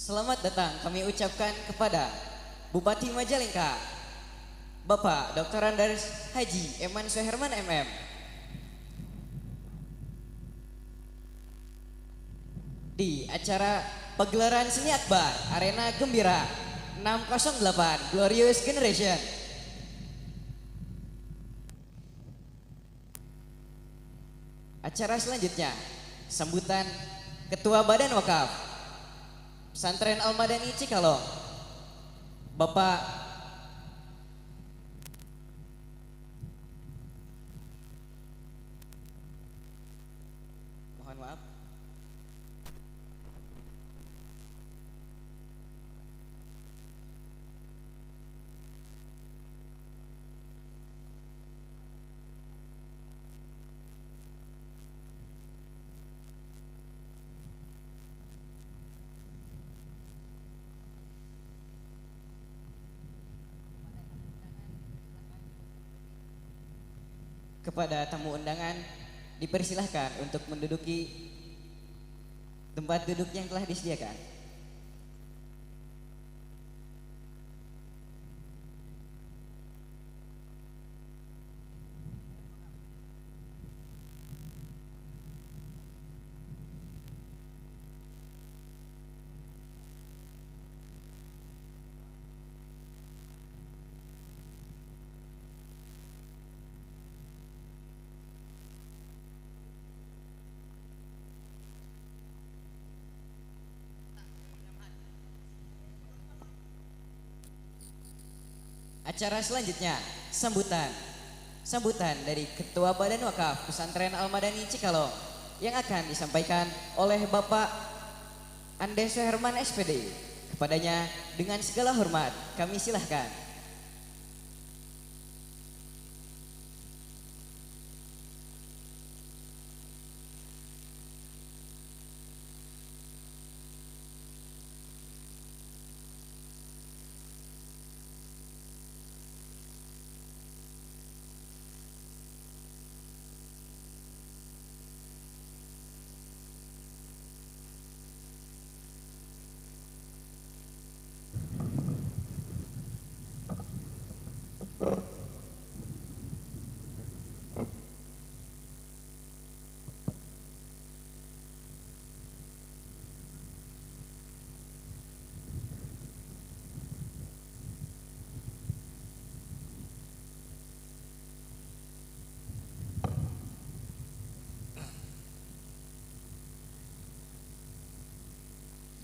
Selamat datang kami ucapkan kepada Bupati Majalengka, Bapak Dr. Andes Haji Eman Suherman MM. Di acara pagelaran seni akbar Arena Gembira 608 Glorious Generation. Acara selanjutnya sambutan Ketua Badan Wakaf Pesantren Al-Madani Cikalong, Bapak mohon maaf kepada tamu undangan dipersilahkan untuk menduduki tempat duduk yang telah disediakan. Acara selanjutnya sambutan dari Ketua Badan Wakaf Pesantren Al-Madani Cikalong yang akan disampaikan oleh Bapak Andes Suherman SPD. Kepadanya dengan segala hormat kami silahkan.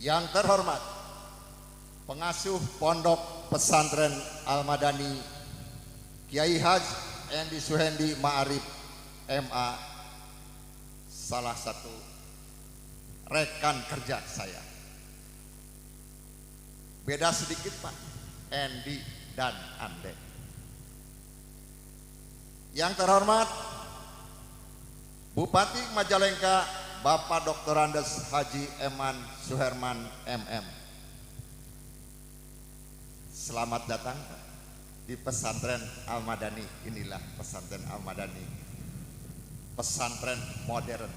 Yang terhormat Pengasuh Pondok Pesantren Al-Madani Kiai Haji Endi Suhendi Ma'arif MA, salah satu rekan kerja saya. Beda sedikit Pak, Endi dan Ande. Yang terhormat Bupati Majalengka Bapak Dr. Andes Haji Eman Suherman MM. Selamat datang di Pesantren Al-Madani. Inilah Pesantren Al-Madani, pesantren modern.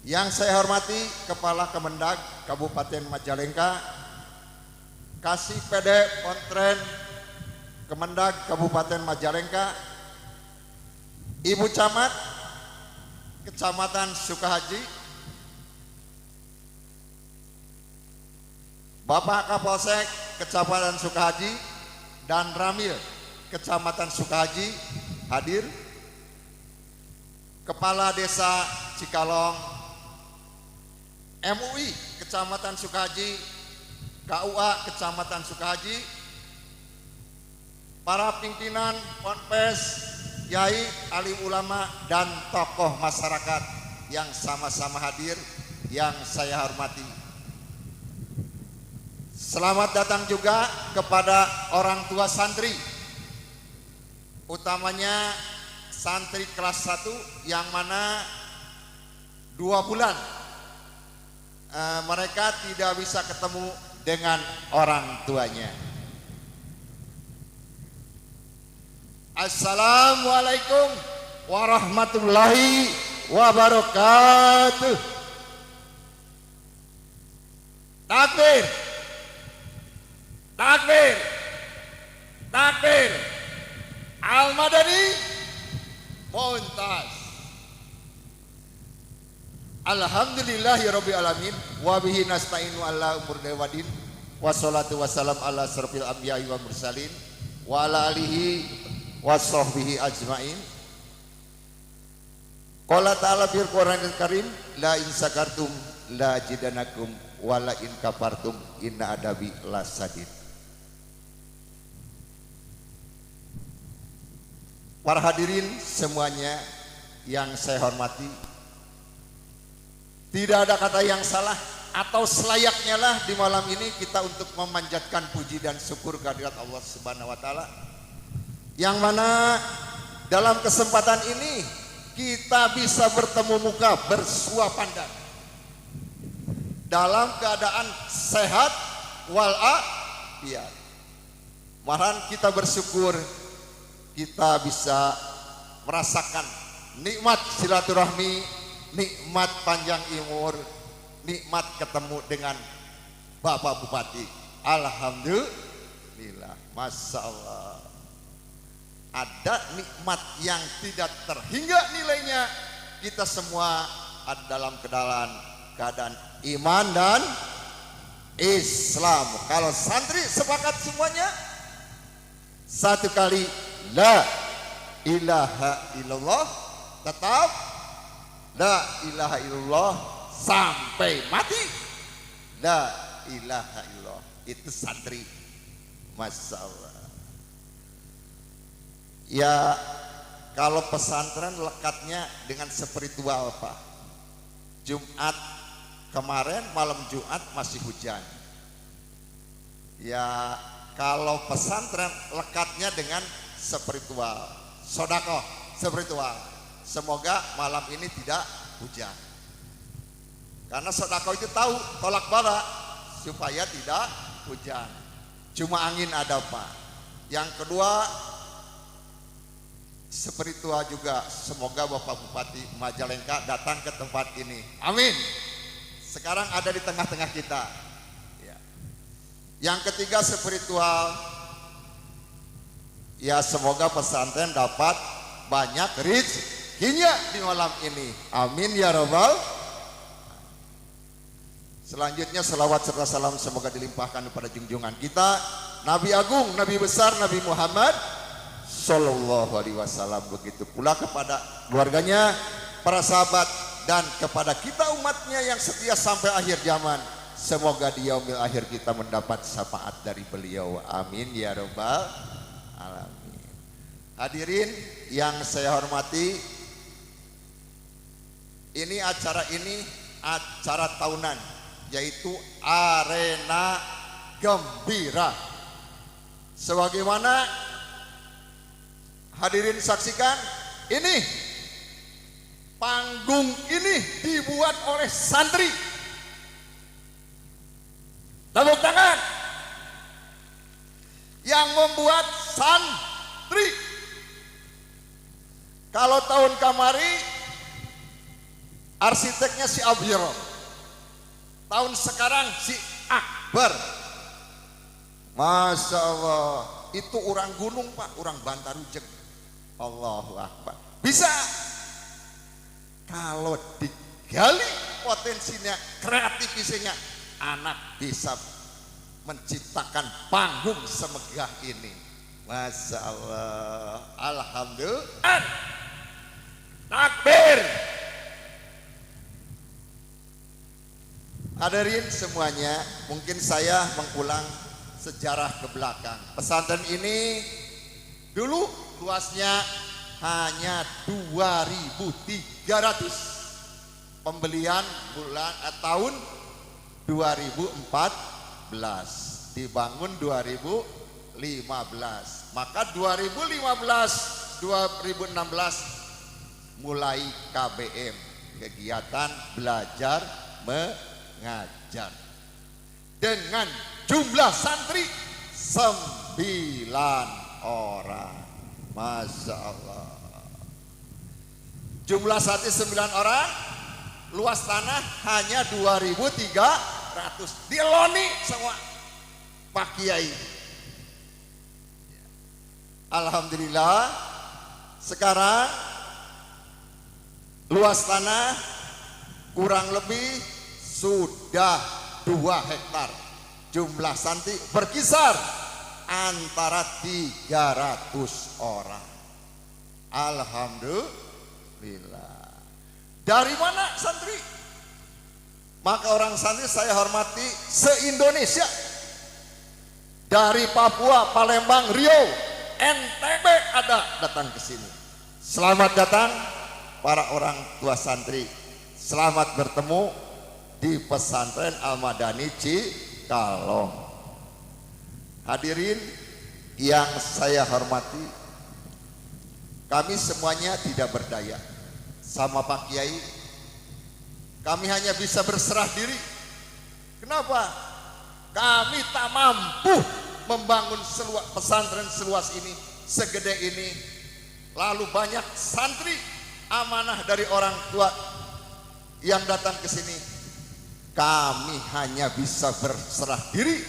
Yang saya hormati Kepala Kemendag Kabupaten Majalengka, Kasih PD Pontren Kemendag Kabupaten Majalengka, Ibu Camat Kecamatan Sukahaji, Bapak Kapolsek Kecamatan Sukahaji dan Ramil Kecamatan Sukahaji hadir, Kepala Desa Cikalong, MUI Kecamatan Sukahaji, KUA Kecamatan Sukahaji, para pimpinan Ponpes, Yai, alim ulama dan tokoh masyarakat yang sama-sama hadir yang saya hormati. Selamat datang juga kepada orang tua santri, utamanya santri kelas 1 yang mana 2 bulan mereka tidak bisa ketemu dengan orang tuanya. Assalamualaikum warahmatullahi wabarakatuh. Takbir. Takbir. Takbir. Al-Madani Muntas. Alhamdulillahirabbil alamin wa bihi nasta'inu ala umur dawadin wassalatu wassalam ala asrofil anbiya'i wa mursalin wa ala alihi wa sahbihi ajmain. Qala ta'ala fil Qur'anil Karim la in sakartum la jidanakum wa la in kafartum inna adabi lasadid. Para hadirin semuanya yang saya hormati, tidak ada kata yang salah atau selayaknya lah di malam ini kita untuk memanjatkan puji dan syukur kehadirat Allah Subhanahu wa taala. Yang mana dalam kesempatan ini kita bisa bertemu muka, bersua pandang dalam keadaan sehat walafiat. Malahan kita bersyukur kita bisa merasakan nikmat silaturahmi, nikmat panjang umur, nikmat ketemu dengan Bapak Bupati. Alhamdulillah, Masya Allah. Ada nikmat yang tidak terhingga nilainya. Kita semua ada dalam keadaan iman dan Islam. Kalau santri sepakat semuanya satu kali la ilaha illallah, tetap la ilaha illallah sampai mati. La ilaha illallah itu santri. Masya Allah. Ya kalau pesantren lekatnya dengan spiritual Pak. Jumat kemarin malam Jumat masih hujan. Ya kalau pesantren lekatnya dengan spiritual, sodakoh spiritual. Semoga malam ini tidak hujan. Karena sodakoh itu tahu tolak bala supaya tidak hujan. Cuma angin ada Pak. Yang kedua spiritual juga. Semoga Bapak Bupati Majalengka datang ke tempat ini. Amin. Sekarang ada di tengah-tengah kita. Ya. Yang ketiga spiritual. Ya semoga pesantren dapat banyak rezekinya di malam ini. Amin ya rabbal. Selanjutnya selawat serta salam semoga dilimpahkan kepada junjungan kita Nabi Agung, Nabi besar, Nabi Muhammad Sallallahu alaihi wasallam. Begitu pula kepada keluarganya, para sahabat, dan kepada kita umatnya yang setia sampai akhir zaman. Semoga di yaumil akhir kita mendapat syafaat dari beliau. Amin ya rabbal alamin. Hadirin yang saya hormati, ini acara tahunan, yaitu Arena Gembira. Sebagaimana hadirin saksikan, ini panggung ini dibuat oleh santri. Tepuk tangan. Yang membuat santri. Kalau tahun kamari arsiteknya si Abhir. Tahun sekarang si Akbar. Masya Allah. Itu orang gunung Pak, orang Bantarujeng. Allahu Akbar. Bisa kalau digali potensinya, kreativitasnya, anak bisa menciptakan panggung semegah ini. Masya Allah. Alhamdulillah. Takbir. Hadirin semuanya, mungkin saya mengulang sejarah ke belakang. Pesantren ini dulu luasnya hanya 2.300. Pembelian tahun 2014, dibangun 2015. Maka 2015 2016 mulai KBM, kegiatan belajar mengajar, dengan jumlah santri 9 orang. Masya Allah. Jumlah santri 9 orang, luas tanah hanya 2.300. 200 diloni semua Pak Kiai. Alhamdulillah sekarang luas tanah kurang lebih sudah 2 hektar. Jumlah santri berkisar antara 300 orang. Alhamdulillah. Dari mana santri? Maka orang santri saya hormati se-Indonesia. Dari Papua, Palembang, Riau, NTB ada datang ke sini. Selamat datang para orang tua santri. Selamat bertemu di pesantren Al-Madani Cikalong. Hadirin yang saya hormati, kami semuanya tidak berdaya. Sama Pak Kiai, kami hanya bisa berserah diri. Kenapa? Kami tak mampu membangun pesantren seluas ini, segede ini. Lalu banyak santri amanah dari orang tua yang datang ke sini. Kami hanya bisa berserah diri,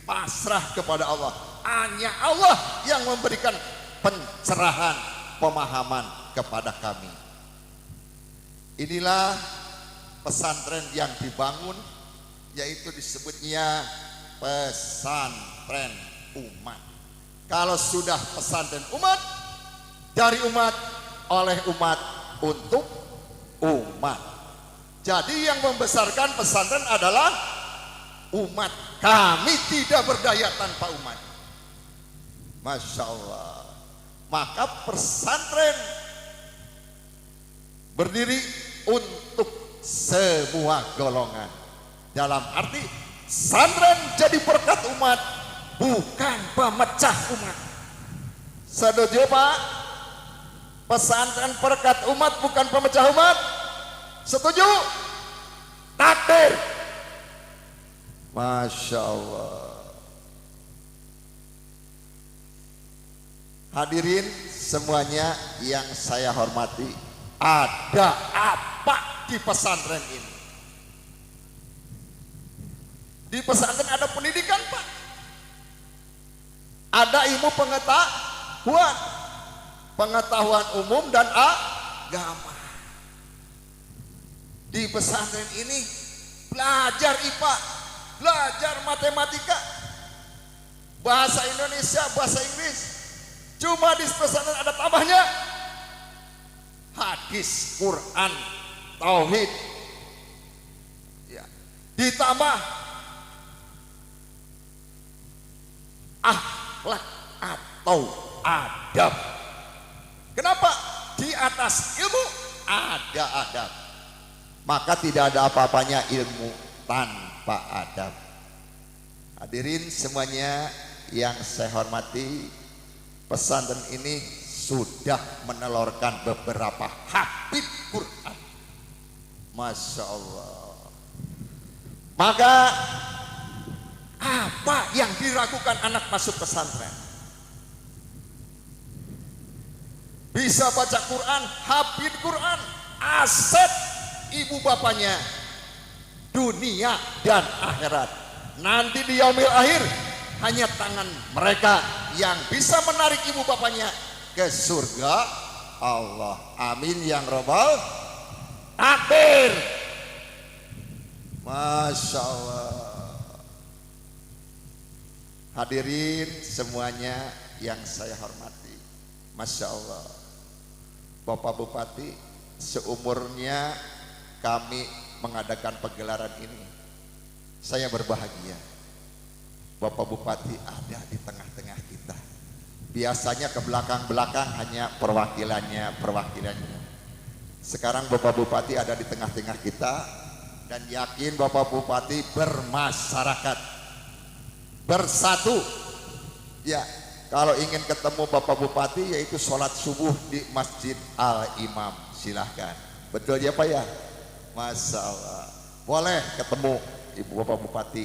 pasrah kepada Allah. Hanya Allah yang memberikan pencerahan, pemahaman kepada kami. Inilah pesantren yang dibangun, yaitu disebutnya pesantren umat. Kalau sudah pesantren umat, dari umat, oleh umat, untuk umat. Jadi yang membesarkan pesantren adalah umat. Kami tidak berdaya tanpa umat. Masya Allah. Maka pesantren berdiri untuk semua golongan. Dalam arti pesantren jadi berkat umat, bukan pemecah umat. Setuju Pak? Pesantren berkat umat, bukan pemecah umat. Setuju? Takbir. Masya Allah. Hadirin semuanya yang saya hormati, ada apa di pesantren ini? Di pesantren ada pendidikan Pak, ada ilmu pengetahuan umum dan agama. Di pesantren ini belajar IPA, belajar matematika, bahasa Indonesia, bahasa Inggris. Cuma di pesantren ada tambahnya hadis, Quran, tauhid, ya. Ditambah akhlak atau adab. Kenapa? Di atas ilmu ada adab. Maka tidak ada apa-apanya ilmu tanpa adab. Hadirin semuanya yang saya hormati, pesantren ini sudah menelurkan beberapa hafid Quran. Masya Allah. Maka apa yang diragukan anak masuk pesantren? Bisa baca Quran, hafid Quran, aset ibu bapaknya dunia dan akhirat. Nanti di yaumil akhir hanya tangan mereka yang bisa menarik ibu bapaknya ke surga Allah. Amin yang robbal takbir. Masya Allah. Hadirin semuanya yang saya hormati, Masya Allah. Bapak Bupati, seumurnya kami mengadakan pegelaran ini, saya berbahagia Bapak Bupati ada di tengah-tengah kita. Biasanya ke belakang-belakang hanya perwakilannya. Sekarang Bapak Bupati ada di tengah-tengah kita, dan yakin Bapak Bupati bermasyarakat, bersatu. Ya, kalau ingin ketemu Bapak Bupati yaitu sholat subuh di Masjid Al-Imam, silahkan. Betul ya Pak ya? Masya Allah. Boleh ketemu Ibu Bapak Bupati.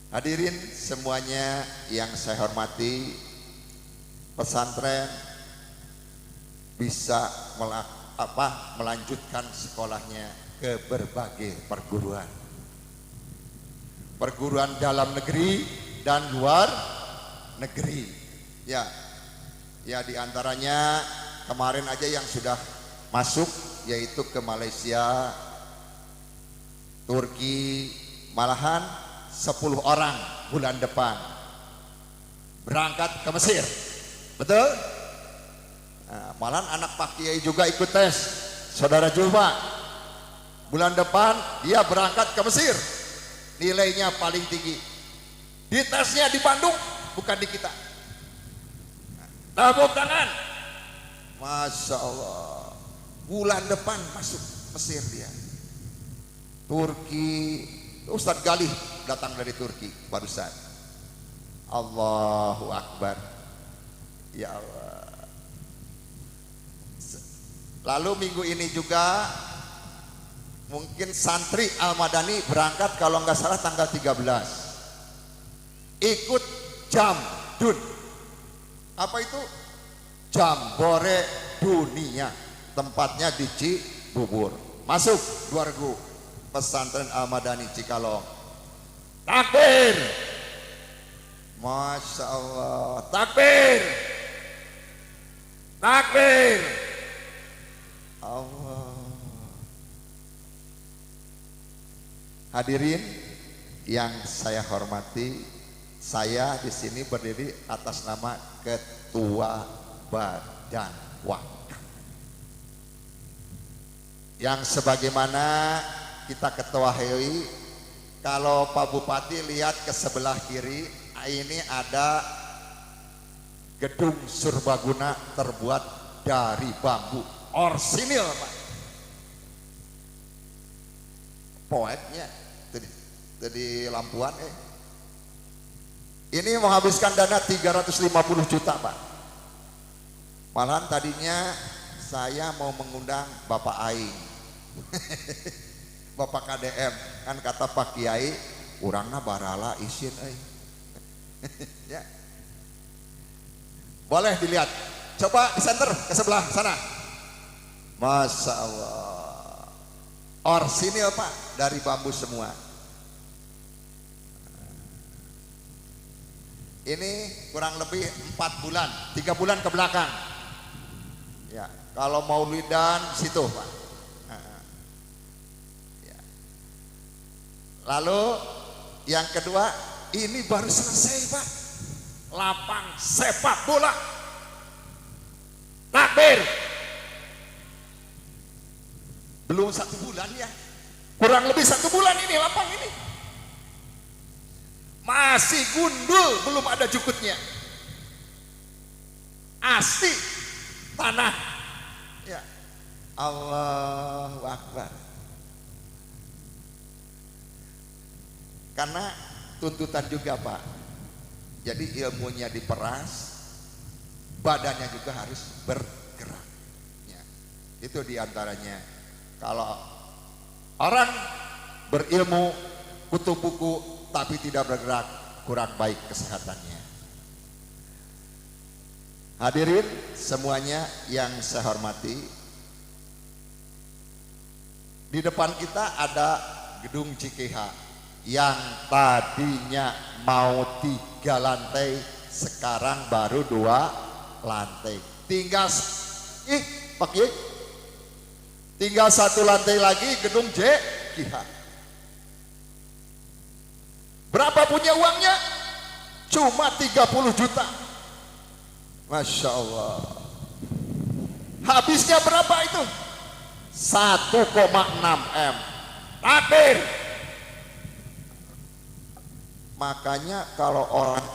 Hadirin semuanya yang saya hormati, pesantren bisa melanjutkan sekolahnya ke berbagai perguruan. perguruan dalam negeri dan luar negeri. Ya, ya diantaranya kemarin aja yang sudah masuk yaitu ke Malaysia, Turki, malahan 10 orang bulan depan berangkat ke Mesir. Betul? Nah, malahan anak Pak Kiai juga ikut tes. Saudara Julma, bulan depan dia berangkat ke Mesir. Nilainya paling tinggi. Di tesnya di Bandung, bukan di kita. Tepuk tangan. Masya Allah. Bulan depan masuk Mesir dia. Turki, Ustadz Galih datang dari Turki barusan. Allahu Akbar. Ya Allah. Lalu minggu ini juga mungkin santri Al-Madani berangkat kalau nggak salah tanggal 13. Ikut Jamdun. Apa itu? Jambore Dunia. Tempatnya di Cibubur. Masuk 2000. Pesantren Al-Madani Cikalong. Takbir. Masya Allah. Takbir. Takbir. Allah. Hadirin yang saya hormati, saya di sini berdiri atas nama Ketua Badan Wakaf. Yang sebagaimana kita ketahui, kalau Pak Bupati lihat ke sebelah kiri, ini ada gedung serbaguna terbuat dari bambu orsinil, Pak. Poetnya jadi lampuan ini menghabiskan dana 350 juta, Pak. Malahan tadinya saya mau mengundang Bapak Aing Bapak KDM, kan kata Pak Kiai urangna barala isin ya. Boleh dilihat, coba di center ke sebelah sana. Masya Allah, orsinil Pak, dari bambu semua. Ini kurang lebih 4 bulan, 3 bulan ke belakang ya. Kalau maulidan situ, Pak. Lalu yang kedua, ini baru selesai, Pak, lapang sepak bola. Takbir. Belum 1 bulan ya, kurang lebih 1 bulan ini lapang ini masih gundul, belum ada jukutnya, asli tanah ya. Allahu Akbar. Karena tuntutan juga, Pak, jadi ilmunya diperas, badannya juga harus bergerak ya. Itu diantaranya. Kalau orang berilmu, kutub buku tapi tidak bergerak, kurang baik kesehatannya. Hadirin semuanya yang saya hormati, di depan kita ada gedung CKH yang tadinya mau 3 lantai, sekarang baru 2 lantai. Tinggal Pak Kiai, tinggal 1 lantai lagi gedung JKH. Berapa punya uangnya? Cuma 30 juta. Masya Allah. Habisnya berapa itu? 1,6 M. Takbir. Makanya kalau orang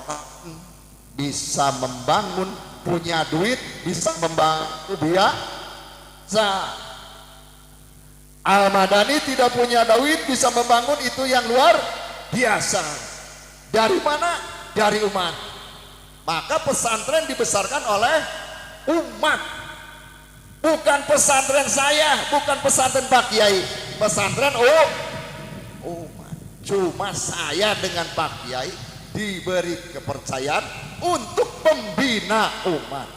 bisa membangun, punya duit, bisa membangun biasa. Al-Madani tidak punya duit, bisa membangun, itu yang luar biasa. Dari mana? Dari umat. Maka pesantren dibesarkan oleh umat. Bukan pesantren saya, bukan pesantren Pak Kiai. Pesantren umat. Cuma saya dengan Pak Kiai diberi kepercayaan untuk membina umat.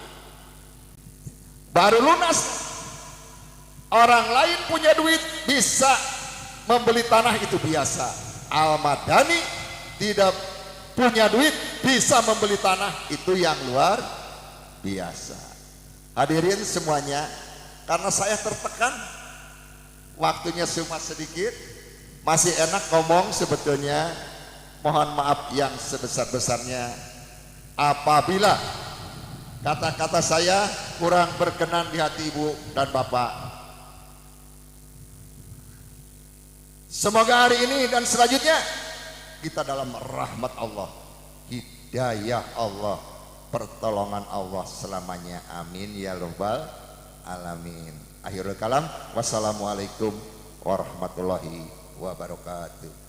Baru lunas. Orang lain punya duit bisa membeli tanah, itu biasa. Al-Madani tidak punya duit bisa membeli tanah, itu yang luar biasa. Hadirin semuanya, karena saya tertekan, waktunya cuma sedikit, masih enak ngomong sebetulnya. Mohon maaf yang sebesar-besarnya apabila kata-kata saya kurang berkenan di hati ibu dan bapak. Semoga hari ini dan selanjutnya kita dalam rahmat Allah, hidayah Allah, pertolongan Allah selamanya. Amin ya rabbal alamin. Akhirul kalam, wassalamualaikum warahmatullahi wabarakatuh.